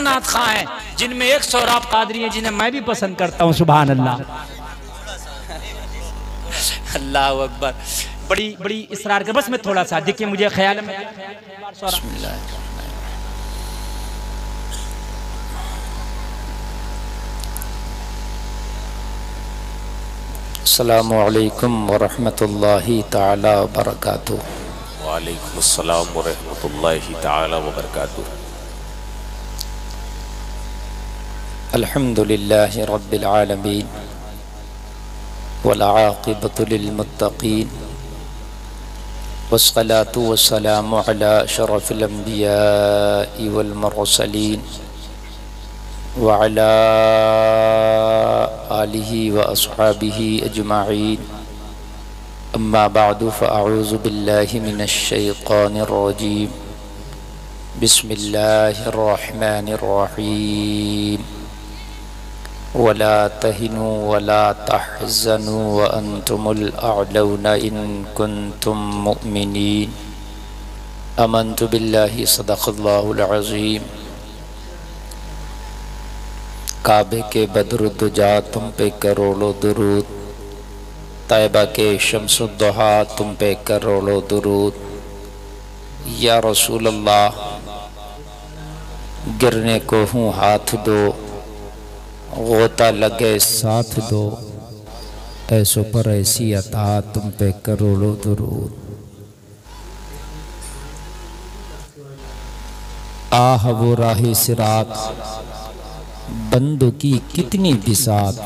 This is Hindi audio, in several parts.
नात खां हैं जिनमें एक सोहराब कादरी हैं जिन्हें मैं भी पसंद करता हूँ। सुभान अल्लाह, अल्लाह अकबर। बड़ी बड़ी इसरार कर, बस मैं थोड़ा सा देखिए, मुझे ख्याल में अस्सलामु अलैकुम वरहमतुल्लाहि ताला वबरकातुहू। वालेकुम अस्सलाम वरहमतुल्लाहि ताला वबरकातुहू। अल्हम्दुलिल्लाहि रब्बिल आलमीन वल आक़िबतु लिल मुत्तक़ीन वस्सलातु वस्सलामु अला अशरफिल अंबियाइ वल मुरसलीन व अला आलिहि व अस्हाबिहि अजमाईन। अम्मा बादु फ़अऊज़ु बिल्लाहि मिनश शैतानिर रजीम। बिस्मिल्लाहिर रहमानिर रहीम। वला तहिनु वला तहज़नु व अंतुमुल अअलौना इन कुंतुम मुमिनीन। आमन्तु बिल्लाहि सदक़ल्लाहुल अज़ीम। काबे के बद्रुद्दुजा तुम पे करोड़ों दुरूद, तैबा के शम्सुद्दुहा तुम पे करोड़ों दुरूद। या रसूल अल्लाह गिरने को हूँ हाथ दो, गोता लगे साथ दो, ऐसों पर ऐसी अता तुम पे करोड़ों दुरूद। आह वो राही सिरात बंदों की कितनी बिसात,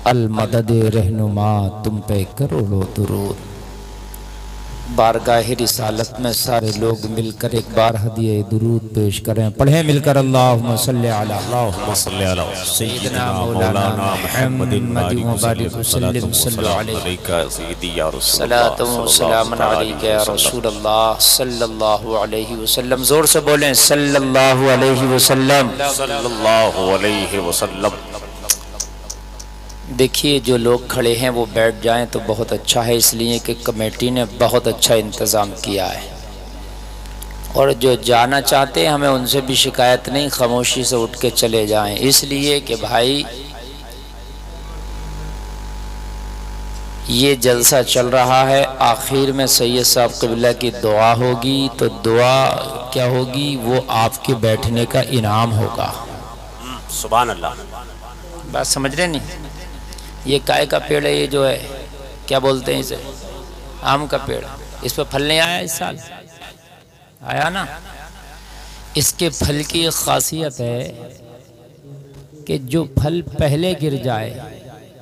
अल मदद रहनुमा तुम पे करोड़ों दुरूद। बारगाह रिसालत में सारे लोग मिलकर एक बार हदिये दुरूद पेश करें। पढ़ें मिलकर अल्लाहुम्मा सल्ली अला सय्यिदना मौलाना मुहम्मदिन व बारिक वसल्लिम सल्लल्लाहु अलैहि या रसूल अल्लाह सल्लल्लाहु अलैहि वसल्लम। जोर से बोलें सल्लल्लाहु अलैहि वसल्लम, सल्लल्लाहु अलैहि वसल्लम। देखिए जो लोग खड़े हैं वो बैठ जाएं तो बहुत अच्छा है, इसलिए कि कमेटी ने बहुत अच्छा इंतज़ाम किया है। और जो जाना चाहते हैं हमें उनसे भी शिकायत नहीं, खामोशी से उठ के चले जाएं, इसलिए कि भाई ये जलसा चल रहा है। आखिर में सैयद साहब क़िबला की दुआ होगी, तो दुआ क्या होगी, वो आपके बैठने का इनाम होगा। सुभान अल्लाह। बात समझ रहे नहीं? ये काय का पेड़ है, ये जो है क्या बोलते हैं इसे, आम का पेड़। इस पर फल नहीं आया इस साल, आया ना? इसके फल की एक खासियत है कि जो फल पहले गिर जाए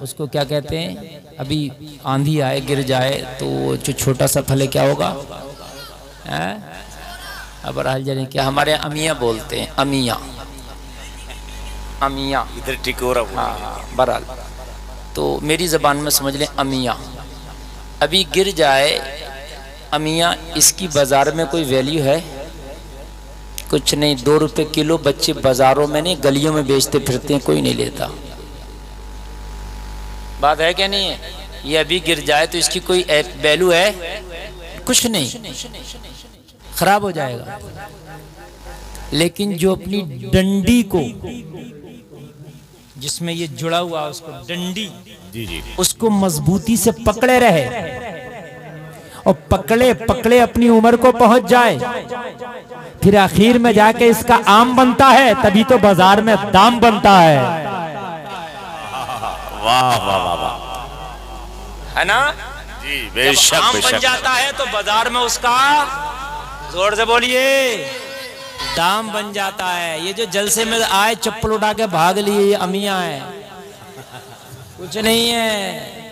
उसको क्या कहते हैं, अभी आंधी आए गिर जाए तो जो छोटा सा फल है क्या होगा? अब जाने क्या हमारे अमिया बोलते हैं, अमिया अमिया, इधर टिकोरा। हाँ बहरहाल तो मेरी ज़बान में समझ लें अमिया। अभी गिर जाए अमिया, इसकी बाज़ार में कोई वैल्यू है? कुछ नहीं। 2 रुपये किलो बच्चे बाज़ारों में नहीं गलियों में बेचते फिरते हैं, कोई नहीं लेता। बात है क्या नहीं है? ये अभी गिर जाए तो इसकी कोई वैल्यू है? कुछ नहीं, खराब हो जाएगा। लेकिन जो अपनी डंडी को, जिसमें ये जुड़ा हुआ उसको डंडी, उसको मजबूती से पकड़े रहे और पकड़े पकड़े अपनी उम्र को पहुंच जाए, फिर आखिर में जाके इसका आम बनता है, तभी तो बाजार में दाम बनता है। वाह वाह वाह वाह, है ना जी बेशक आम बेशक। बन जाता है तो बाजार में उसका, जोर से बोलिए, दाम बन जाता है। ये जो जलसे में आए चप्पल उठा के भाग लिए, ये अमिया है, कुछ नहीं है।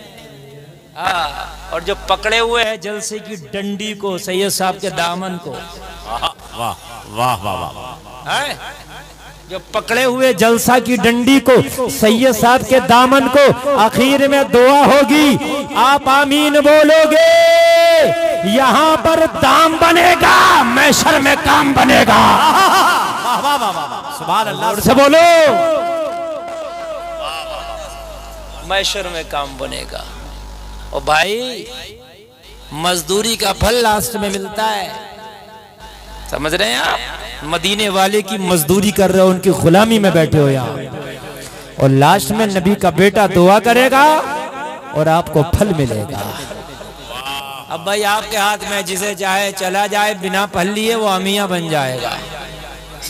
और जो पकड़े हुए हैं जलसे की डंडी को, सैयद साहब के दामन को, वाह वाह वाह वाह है जो पकड़े हुए जलसा की डंडी को, सैयद साहब के दामन को, आखिर में दुआ होगी, आप आमीन बोलोगे, यहाँ पर दाम बनेगा, मैशर में काम बनेगा। सुभान अल्लाह से बोलो, मैशर में काम बनेगा। और भाई मजदूरी का फल लास्ट में मिलता है, समझ रहे हैं आप? मदीने वाले की मजदूरी कर रहे हो, उनकी गुलामी में बैठे हो यहाँ, और लास्ट में नबी का बेटा दुआ करेगा और आपको फल मिलेगा। अब भाई आपके हाथ में, जिसे चाहे चला जाए, बिना फल लिए वो अमिया बन जाएगा,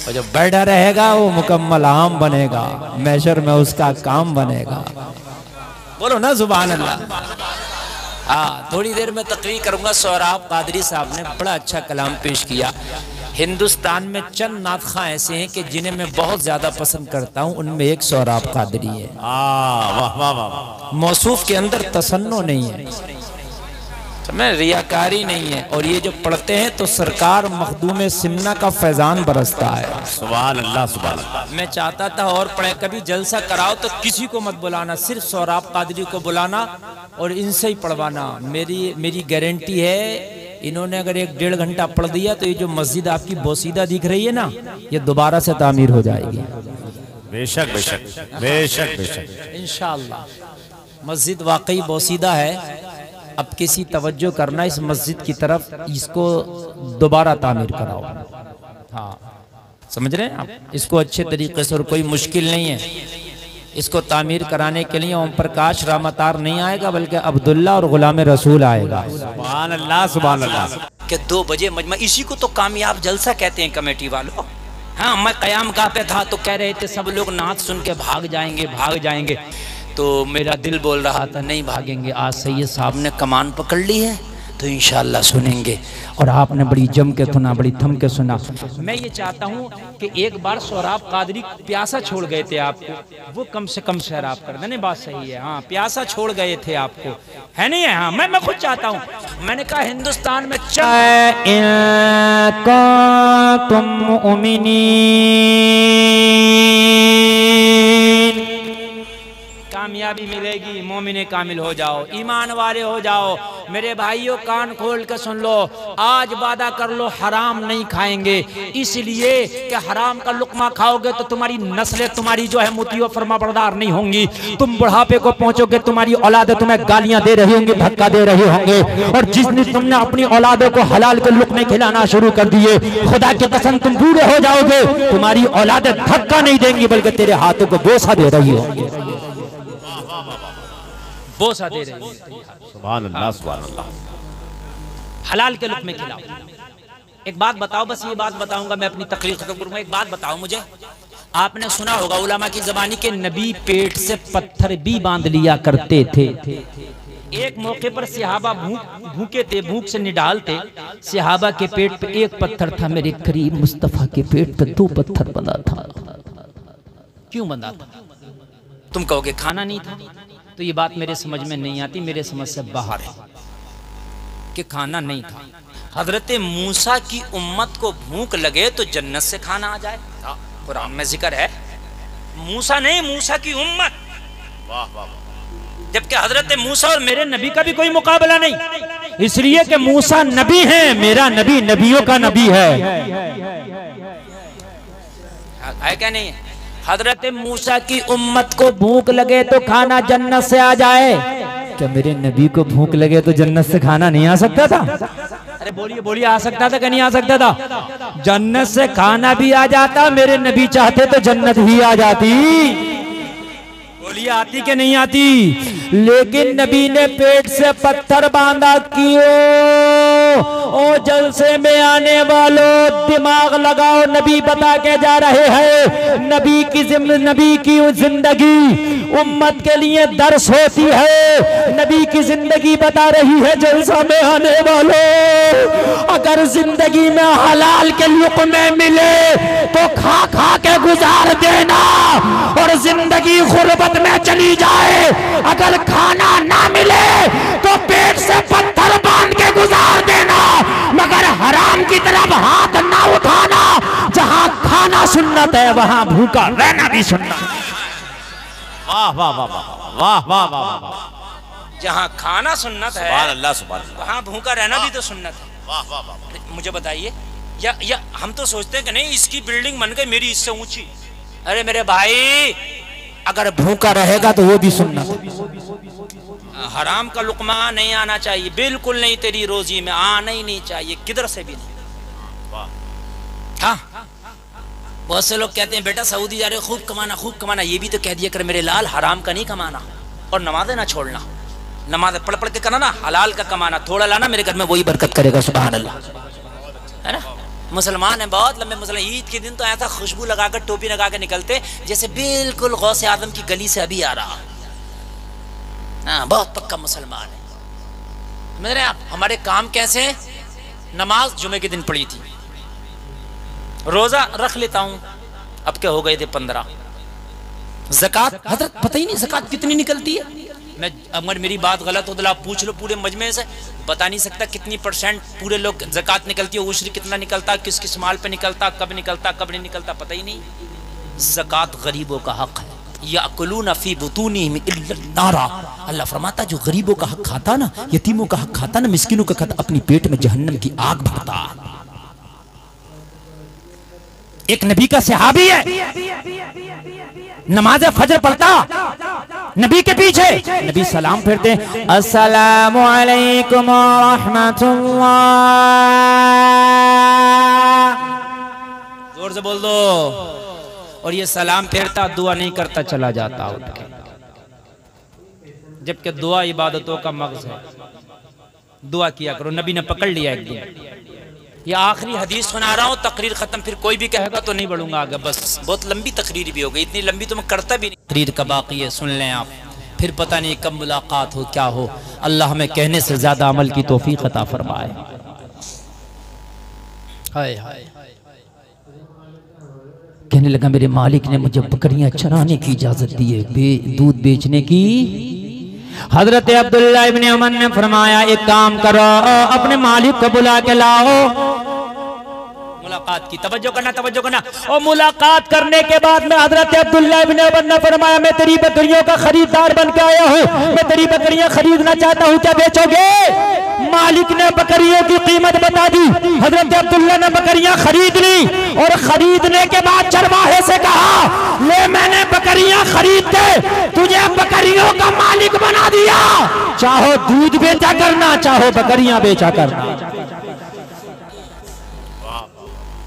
और जो बैठा रहेगा वो मुकम्मल आम बनेगा, मैशर में उसका काम बनेगा। बोलो ना सुभान अल्लाह। हाँ, थोड़ी देर में तकरीर करूंगा। सोहराब कादरी साहब ने बड़ा अच्छा कलाम पेश किया। हिंदुस्तान में चंद नात खां ऐसे हैं कि जिन्हें मैं बहुत ज्यादा पसंद करता हूँ, उनमें एक सोहराब कादरी है। वाह वाह वाह। मौसूफ के अंदर तसन्नो नहीं है, समझ, रियाकारी नहीं है, और ये जो पढ़ते हैं तो सरकार मखदूम सिमना का फैजान बरसता है। सुभान अल्लाह सुभान अल्लाह। मैं चाहता था और पढ़े, कभी जलसा कराओ तो किसी को मत बुलाना, सिर्फ सोहराब कादरी को बुलाना और इनसे ही पढ़वाना। मेरी गारंटी है, इन्होंने अगर 1-1.5 घंटा पढ़ दिया तो ये जो मस्जिद आपकी बोसीदा दिख रही है ना, ये दोबारा से तामीर हो जाएगी। बेशक बेशक बेशक बेशक इंशाअल्लाह। मस्जिद वाकई बोसीदा है। अब किसी तवज्जो करना इस मस्जिद की तरफ, इसको दोबारा तामीर कराओ। हाँ, समझ रहे हैं आप? इसको अच्छे तरीके से, और कोई मुश्किल नहीं है। इसको तामीर कराने के लिए ओम प्रकाश रामतार नहीं आएगा, बल्कि अब्दुल्ला और गुलाम रसूल आएगा। सुभान अल्लाह सुभान अल्लाह। कि 2 बजे मजमा, इसी को तो कामयाब जलसा कहते हैं कमेटी वालों। हाँ, मैं कयाम गाह पे था तो कह रहे थे सब लोग नात सुन के भाग जाएंगे, तो मेरा दिल बोल रहा था नहीं भागेंगे। आज सैयद साहब ने कमान पकड़ ली है तो इंशाअल्लाह सुनेंगे, और आपने बड़ी जम के सुना, बड़ी थम के सुना। मैं ये चाहता हूँ कि एक बार सोहराब कादरी प्यासा छोड़ गए थे आपको, वो कम से कम सैराब कर देने। बात सही है, हाँ, प्यासा छोड़ गए थे आपको, है नहीं है? हाँ, मैं खुद चाहता हूँ। मैंने कहा हिंदुस्तान में कामयाबी मिलेगी, मोमिने कामिल हो जाओ, ईमान वाले हो जाओ। मेरे भाइयों, कान खोल के सुन लो, आज वादा कर लो हराम नहीं खाएंगे, इसलिए कि हराम का लुकमा खाओगे तो तुम्हारी नस्लें, तुम्हारी जो है मुतियो फरमाबरदार नहीं होंगी। तुम बुढ़ापे को पहुंचोगे, तुम्हारी औलादें तुम्हें गालियां दे रही होंगी, धक्का दे रही होंगे, और जिस दिन तुमने अपनी औलादों को हलाल के लुकमे खिलाना शुरू कर दिए, खुदा की कसम तुम बूढ़े हो जाओगे, तुम्हारी औलादें धक्का नहीं देंगी बल्कि तेरे हाथों को बोसा दे रही होंगी, बोसा दे रही है। सुभान अल्लाह सुभान अल्लाह। हलाल के लुकमे खिलाओ। एक बात बताओ, बस ये बात बताऊंगा, मैं अपनी तकरीर खत्म करूंगा। एक बात बताओ मुझे, आपने सुना होगा उलमा की ज़बानी के नबी पेट से पत्थर भी बांध लिया करते थे। एक मौके पर सहाबा भूखे थे, भूख से निडाल थे। सहाबा के पेट पे एक पत्थर था, मेरे करीब मुस्तफा के पेट पे 2 पत्थर बंधा था। क्यों बंधा था? तुम कहोगे खाना नहीं था, तो ये बात मेरे समझ में नहीं आती, मेरे समझ से बाहर है कि खाना नहीं था। हजरत मूसा की उम्मत को भूख लगे तो जन्नत से खाना आ जाए, कुरान में जिक्र है। मूसा नहीं, मूसा की उम्मत। वाह वाह। जबकि हजरत मूसा और मेरे नबी का भी कोई मुकाबला नहीं, इसलिए कि मूसा नबी है, मेरा नबी नबियों का नबी है क्या नहीं है? हजरत मूसा की उम्मत को भूख लगे तो खाना जन्नत से आ जाए। क्या मेरे नबी को भूख लगे तो जन्नत से खाना नहीं आ सकता था? अरे बोलिए बोलिए, आ सकता था कि नहीं आ सकता था? जन्नत से खाना भी आ जाता, मेरे नबी चाहते तो जन्नत भी आ जाती। बोलिए, आती कि नहीं आती? लेकिन नबी ने पेट से पत्थर बांधा क्यों? ओ जलसे में आने वालों, दिमाग लगाओ, नबी बता के जा रहे हैं। नबी की जिंदगी उम्मत के लिए दर्श होती है। नबी की जिंदगी बता रही है जलसा में आने वालों, अगर जिंदगी में हलाल के लुक़मे मिले तो खा खा के गुजार देना, और जिंदगी गुर्बत में चली जाए, अगर खाना ना मिले तो पेट से पत्थर बांध के गुजार देना, मगर हराम की तरफ हाथ ना उठाना। जहां खाना सुन्नत है वहां भूखा रहना भी सुन्नत। वाह वाह वाह वाह वाह वाह वाह। जहां खाना सुन्नत है, सुभान अल्लाह सुभान अल्लाह, वहां भूखा रहना भी तो सुन्नत है। वाह वाह वाह। मुझे बताइए, या हम तो सोचते हैं कि नहीं इसकी बिल्डिंग बन गई मेरी इससे ऊंची। अरे मेरे भाई, अगर भूखा रहेगा तो वो भी सुन्नत। हराम का लुकमा नहीं आना चाहिए, बिल्कुल नहीं, तेरी रोजी में आना ही नहीं चाहिए, किधर से भी नहीं। बहुत से लोग कहते हैं बेटा सऊदी जा रहे हो, खूब कमाना। ये भी तो कह दिया कर मेरे लाल, हराम का नहीं कमाना और नमाज़ें ना छोड़ना। नमाज़ पढ़ पढ़ के करना ना, हलाल का कमाना, थोड़ा लाना, मेरे घर में वही बरकत करेगा। सुभान अल्लाह, है ना। मुसलमान है बहुत लंबे मुसलमान, ईद के दिन तो ऐसा खुशबू लगाकर टोपी लगा के निकलते जैसे बिल्कुल गौसे आदम की गली से अभी आ रहा। हाँ, बहुत पक्का मुसलमान है। मेरे आप हमारे काम कैसे, नमाज जुमे के दिन पढ़ी थी, रोजा रख लेता हूं, अब क्या हो गए थे 15। ज़कात हजरत पता ही नहीं ज़कात कितनी निकलती है। मैं अगर मेरी बात गलत हो तो आप पूछ लो, पूरे मजमे से बता नहीं सकता कितनी परसेंट पूरे लोग ज़कात निकलती है, उश्र कितना निकलता, किस किस माल पे निकलता, कब नहीं निकलता, पता ही नहीं। ज़कात गरीबों का हक है। याकुलूना फी बुतूनिहिम इल्ला नारा, अल्लाह फरमाता जो गरीबों का हक खाता ना, यतीमों का हक खाता ना, मिस्किनों का खाता, अपनी पेट में जहन्नम की आग भरता। एक नबी का सहाबी है, नमाज फजर पढ़ता नबी के पीछे, नबी सलाम फिरते अस्सलामु अलैकुम व रहमतुल्लाह, जोर से बोल दो, और ये सलाम फेरता, दुआ नहीं करता, चला जाता उठ के। जबकि दुआ इबादतों का मग़ज़ है, दुआ किया करो। नबी ने पकड़ लिया एक दिन। ये आखिरी हदीस सुना रहा हूँ, तकरीर खत्म, फिर कोई भी कहेगा तो नहीं बढ़ूंगा आगे, बस बहुत लंबी तकरीर भी हो गई, इतनी लंबी तो मैं करता भी नहीं। तकरीर का बाकी है, सुन लें आप, फिर पता नहीं कब मुलाकात हो, क्या हो। अल्लाह हमें कहने से ज्यादा अमल की तौफीक अता फरमाए। हाय हाय, कहने लगा मेरे मालिक ने मुझे बकरियां चराने की इजाजत दी है, दूध बेचने की। हजरत अब्दुल्लाह इब्ने उमर ने फरमाया एक काम करो, अपने मालिक को बुला के लाओ, मुलाकात की। तवज्जो करना। और मुलाकात करने के बाद में हजरत अब्दुल्लाह इब्ने उमर ने फरमाया मैं तेरी बकरियों का खरीदार बन के आया हूँ, मैं तेरी बकरियां खरीदना चाहता हूँ, क्या बेचोगे? मालिक ने बकरियों की कीमत बता दी। हजरत अब्दुल्लाह ने बकरियां खरीद ली, और खरीदने के बाद चरवाहे से कहा ले मैंने बकरियां खरीद के तुझे बकरियों का मालिक बना दिया, चाहो दूध बेचा करना, चाहो बकरियां बेचा करना।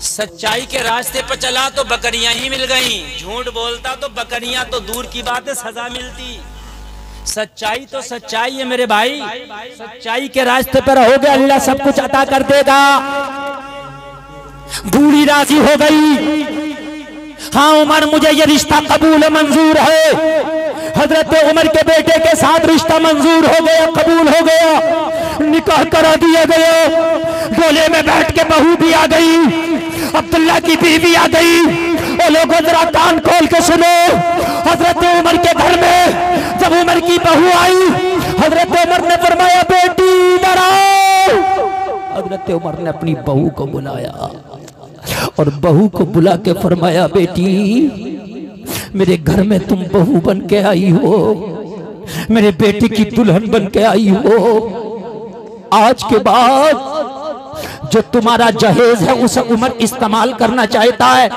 सच्चाई के रास्ते पर चला तो बकरियां ही मिल गईं, झूठ बोलता तो बकरियां तो दूर की बात है, सजा मिलती। सच्चाई तो सच्चाई है मेरे भाई, सच्चाई के रास्ते पर रहोगे अल्लाह सब कुछ अता कर देगा। बूढ़ी राजी हो गई, हाँ उमर मुझे ये रिश्ता कबूल मंजूर है। हजरत उमर के बेटे के साथ रिश्ता मंजूर हो गया, कबूल हो गया, निकाह करा दिया गया। डोले में बैठ के बहू भी आ गई, अब्दुल्ला की बीवी आ गई। और लोगों जरा कान खोल के सुनो, हजरत उमर के घर में जब उमर की बहू आई, हजरत उमर ने फरमाया बेटी इधर आओ। हजरत उमर ने अपनी बहू को बुलाया और बहू को बुला के फरमाया बेटी मेरे घर में तुम बहू बन के आई हो, मेरे बेटे की दुल्हन बन के आई हो। आज के बाद जो तुम्हारा जहेज है उसे उमर इस्तेमाल करना चाहता है।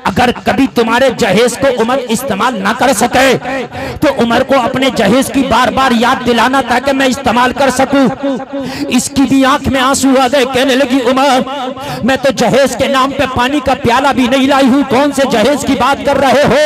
अगर कभी तुम्हारे जहेज को उमर इस्तेमाल ना कर सके तो उमर को अपने जहेज की बार बार याद दिलाना ताकि मैं इस्तेमाल कर सकूं। इसकी भी आंख में आंसू आ गए, कहने लगी उमर मैं तो जहेज के नाम पे पानी का प्याला भी नहीं लाई हूं, कौन से जहेज की बात कर रहे हो?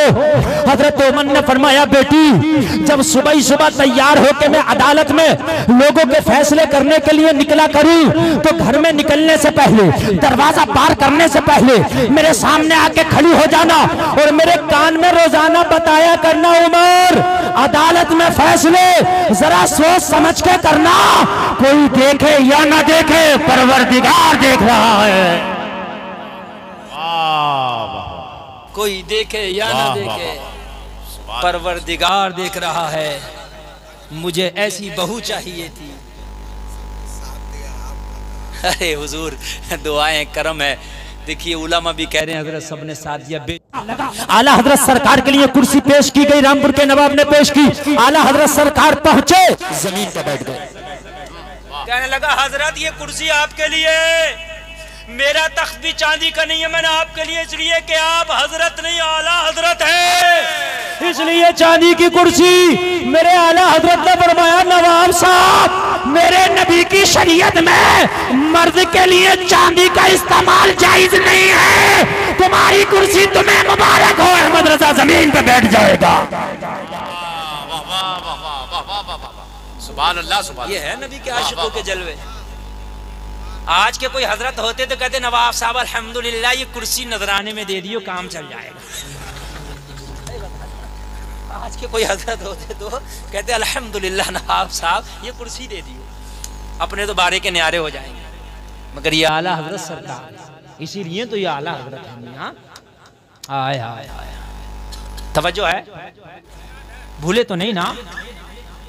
हजरत उमर ने फरमाया बेटी जब सुबह ही सुबह तैयार होकर मैं अदालत में लोगों के फैसले करने के लिए निकला करूं तो घर में निकलने से पहले, दरवाजा पार करने से पहले मेरे सामने आके खड़ी हो जाना और मेरे कान में रोजाना बताया करना उमर अदालत में फैसले जरा सोच समझ के करना, कोई देखे या ना देखे परवरदिगार देख रहा है। कोई देखे या ना देखे परवरदिगार देख रहा है। मुझे ऐसी बहू चाहिए थी। अरे हुजूर दुआएं करम है। देखिए उलमा भी कह रहे हैं हजरत सबने साथ दिया। आला हजरत सरकार के लिए कुर्सी पेश की गई, रामपुर के नवाब ने पेश की। आला हजरत सरकार पहुंचे, जमीन पर बैठ गए। कहने लगा हजरत ये कुर्सी आपके लिए, मेरा तख्त भी चांदी का नहीं है, मैंने आपके लिए इसलिए कि आप हजरत नहीं आला हजरत है, इसलिए चांदी की कुर्सी। मेरे आला हजरत ने फरमाया नवाब साहब मेरे नबी की शरीयत में मर्द के लिए चांदी का इस्तेमाल जायज नहीं है, तुम्हारी कुर्सी तुम्हें मुबारक हो, अहमद रजा जमीन पे बैठ जाएगा। सुभान अल्लाह, सुभान। ये है नबी के आशिकों के जलवे। आज के कोई हजरत होते तो कहते नवाब साहब अल्हम्दुलिल्लाह ये कुर्सी नजराने में दे दियो, काम चल जाएगा। आज के कोई हजरत होते तो कहते अल्हम्दुलिल्लाह नवाब साहब ये कुर्सी दे दियो, अपने तो बारे के न्यारे हो जाएंगे। मगर ये आला हजरत सरकार, इसीलिए तो ये आला हजरत है। यहाँ आए आए आए, तवज्जो है, भूले तो नहीं ना?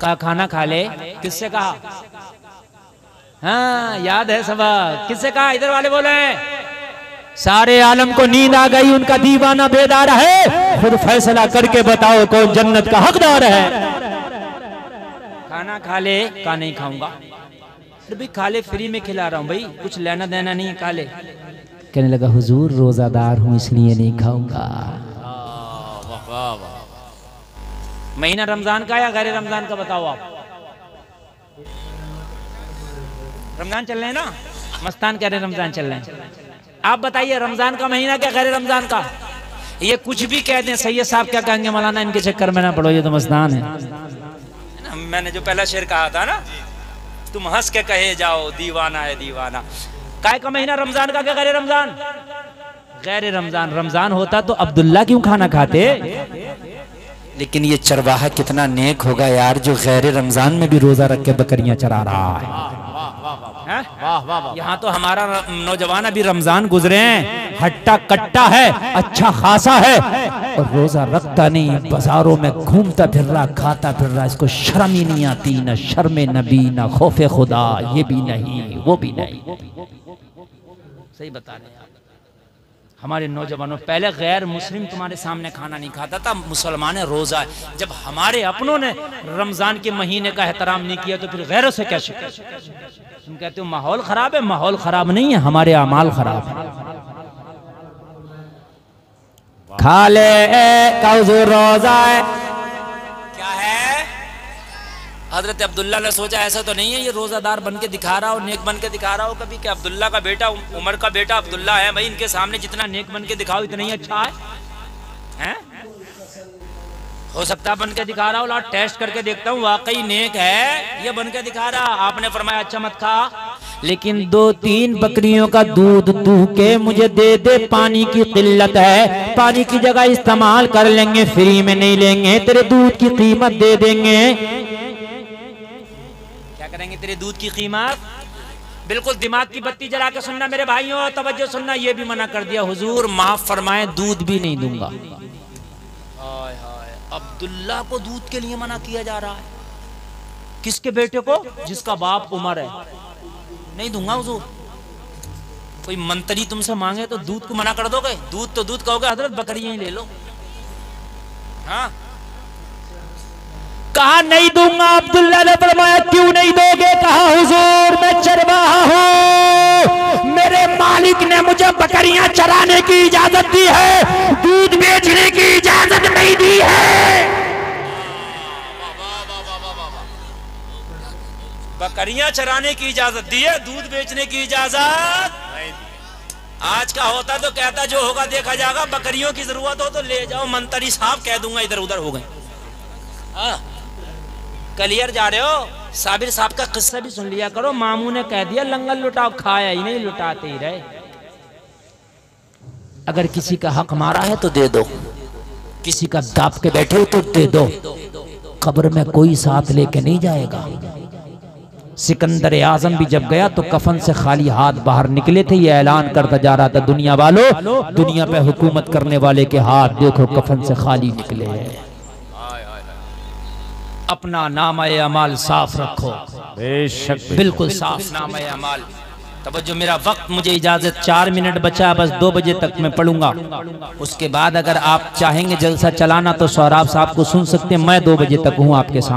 कहा खाना खा ले, किससे कहा? हाँ याद है सबक, किससे कहा? इधर वाले बोले सारे आलम को नींद आ गई, उनका दीवाना बेदार है, खुद फैसला करके बताओ कौन जन्नत का हकदार है। खाना खा ले, कहा नहीं खाऊंगा। फिर भी खा ले, फ्री में खिला रहा हूं भाई, कुछ लेना देना नहीं, खा ले। कहने लगा हुजूर रोजादार हूं इसलिए नहीं खाऊंगा। महीना रमजान का या गैर रमजान का बताओ आप? रमजान चल रहे हैं ना, मस्तान कह रहे रमजान चल रहे हैं। आप बताइए रमजान का महीना क्या गैर रमजान का? ये कुछ भी कह दें, सैयद साहब क्या कहेंगे? मौलाना इनके चक्कर में ना पड़ो, ये तो मस्तान है। मैंने जो पहला शेर कहा था ना, तुम हंस के कहे जाओ दीवाना है दीवाना। काय का महीना रमजान का क्या गैर रमजान? गैर रमजान। रमजान होता तो अब्दुल्ला क्यों खाना खाते? लेकिन ये चरवाहा कितना नेक होगा यार, जो गैर रमजान में भी रोजा रख के बकरियां चरा रहा है। यहाँ तो हमारा नौजवान अभी रमजान गुजरे हैं, हट्टा कट्टा है, अच्छा खासा है, और रोजा रखता नहीं, बाजारों में घूमता फिर रहा, खाता फिर रहा। इसको शर्म ही नहीं आती, न शर्म नबी, न खौफे खुदा, ये भी नहीं वो भी नहीं। सही बता रहे हैं हमारे नौजवानों। पहले गैर मुस्लिम तुम्हारे सामने खाना नहीं खाता था, मुसलमान रोजा है। जब हमारे अपनों ने रमजान के महीने का एहतराम नहीं किया तो फिर गैरों से क्या शिकायत? तुम कहते हो माहौल खराब है, माहौल खराब नहीं है, हमारे अमाल खराब है। खा ले रोजा है क्या है? हजरत अब्दुल्ला ने सोचा ऐसा तो नहीं है ये रोजादार बन के दिखा रहा हो, नेक बन के दिखा रहा हो कभी, कि अब्दुल्ला का बेटा, उमर का बेटा अब्दुल्ला है भाई, इनके सामने जितना नेक बन के दिखाओ इतना ही अच्छा है? हो सकता है बन के दिखा रहा हो, ला टेस्ट करके देखता हूँ वाकई नेक है, ये बन के दिखा रहा। आपने फरमाया अच्छा मत खा, लेकिन 2-3 बकरियों का दूध तू के मुझे दे दे, पानी की किल्लत है, पानी की जगह इस्तेमाल कर लेंगे, फ्री में नहीं लेंगे, तेरे दूध की कीमत दे देंगे। क्या करेंगे तेरे दूध की कीमत? बिल्कुल दिमाग की बत्ती जला के सुनना मेरे भाइयों, तवज्जो सुनना। ये भी मना कर दिया हुजूर माफ फरमाए, दूध भी नहीं दूंगा। हाय हाय, अब्दुल्ला को दूध के लिए मना किया जा रहा है। किसके बेटे को? जिसका बाप उमर है। नहीं दूंगा हुजूर। कोई मंत्री तुमसे मांगे तो दूध को मना कर दोगे? दूध तो दूध कहोगे, हजरत बकरियां ही ले लो। हाँ कहा नहीं दूंगा। अब्दुल्ला ने फरमाया क्यों नहीं दोगे? कहा हुजूर मैं चरवाहा हूं, मेरे मालिक ने मुझे बकरियां चराने की इजाजत दी है, दूध बेचने की इजाजत नहीं दी है। बकरियां चराने की इजाजत दी है, दूध बेचने की इजाजत नहीं दी। आज का होता तो कहता जो होगा देखा जाएगा, बकरियों की जरूरत हो तो ले जाओ, मंत्री साहब कह दूंगा इधर उधर हो गए। कलियर जा रहे हो? साबिर साहब का किस्सा भी सुन लिया करो। मामू ने कह दिया लंगर लुटाओ, खाया ही नहीं, लुटाते ही रहे। अगर किसी का हक मारा है तो दे दो, किसी का दाप के बैठे हो तो दे दो, कब्र में कोई साथ लेके नहीं जाएगा। सिकंदर आजम भी जब गया तो कफन से खाली हाथ बाहर निकले थे, ये ऐलान करता जा रहा था दुनिया वालों, दुनिया पे हुकूमत करने वाले के हाथ देखो कफन से खाली निकले हैं। अपना नामा-ए अमाल साफ रखो, बेशक बिल्कुल साफ नामा-ए अमाल। तवज्जो, मेरा वक्त मुझे इजाजत 4 मिनट बचा, बस 2 बजे तक मैं पढ़ूंगा। उसके बाद अगर आप चाहेंगे जलसा चलाना तो सौराब साहब को सुन सकते हैं। मैं 2 बजे तक हूँ आपके सामने।